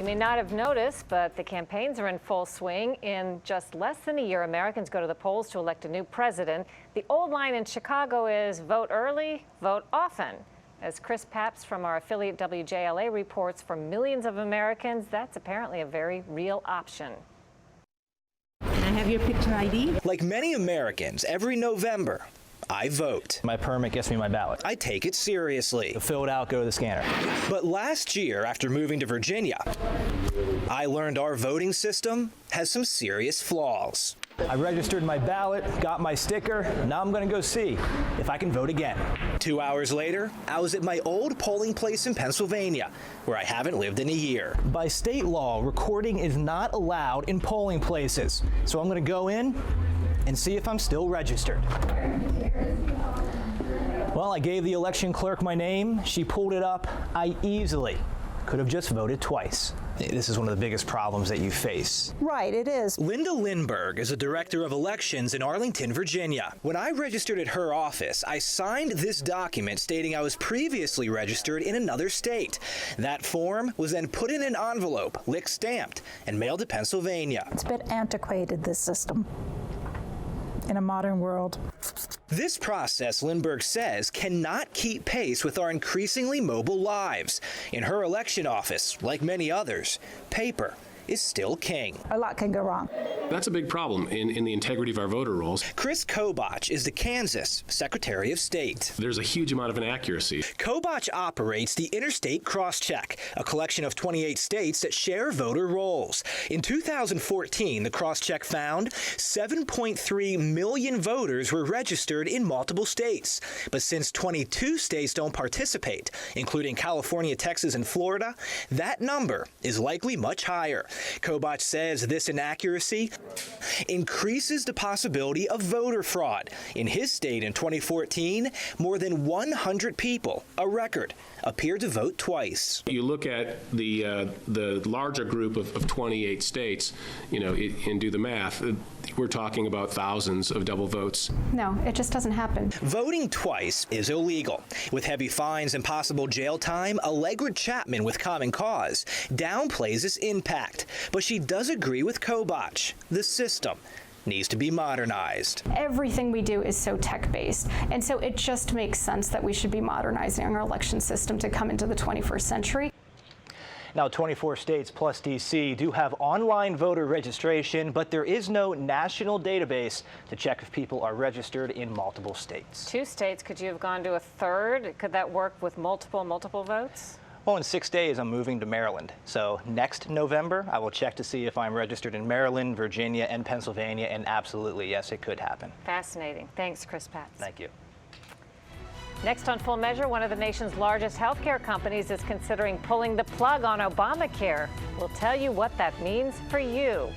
You may not have noticed, but the campaigns are in full swing. In just less than a year, Americans go to the polls to elect a new president. The old line in Chicago is vote early, vote often. As Chris Papst from our affiliate WJLA reports, for millions of Americans, that's apparently a very real option. Can I have your picture ID? Like many Americans, every November, I vote. My permit gets me my ballot. I take it seriously. Fill it out, go to the scanner. But last year, after moving to Virginia, I learned our voting system has some serious flaws. I registered my ballot, got my sticker. Now I'm going to go see if I can vote again. 2 hours later, I was at my old polling place in Pennsylvania, where I haven't lived in a year. By state law, recording is not allowed in polling places. So I'm going to go in and see if I'm still registered. Well, I gave the election clerk my name. She pulled it up. I easily could have just voted twice. This is one of the biggest problems that you face. Right, it is. Linda Lindberg is a director of elections in Arlington, Virginia. When I registered at her office, I signed this document stating I was previously registered in another state. That form was then put in an envelope, lick stamped, and mailed to Pennsylvania. It's a bit antiquated, this system, in a modern world. This process, Lindberg says, cannot keep pace with our increasingly mobile lives. In her election office, like many others, paper is still king. A lot can go wrong. That's a big problem in the integrity of our voter rolls. Chris Papst is the Kansas Secretary of State. There's a huge amount of inaccuracy. Papst operates the Interstate Crosscheck, a collection of 28 states that share voter rolls. In 2014, the crosscheck found 7.3 million voters were registered in multiple states. But since 22 states don't participate, including California, Texas, and Florida, that number is likely much higher. Papst says this inaccuracy increases the possibility of voter fraud. In his state in 2014, more than 100 people, a record, appeared to vote twice. You look at the larger group of 28 states, and do the math. We're talking about thousands of double votes. No, it just doesn't happen. Voting twice is illegal. With heavy fines and possible jail time, Allegra Chapman with Common Cause downplays its impact. But she does agree with Papst. The system needs to be modernized. Everything we do is so tech-based, and so it just makes sense that we should be modernizing our election system to come into the 21st century. Now, 24 states plus D.C. do have online voter registration, but there is no national database to check if people are registered in multiple states. 2 states, could you have gone to a third? Could that work with multiple votes? Well, in 6 days, I'm moving to Maryland. So next November, I will check to see if I'm registered in Maryland, Virginia, and Pennsylvania, and absolutely, yes, it could happen. Fascinating. Thanks, Chris Papst. Thank you. Next on Full Measure, one of the nation's largest healthcare companies is considering pulling the plug on Obamacare. We'll tell you what that means for you.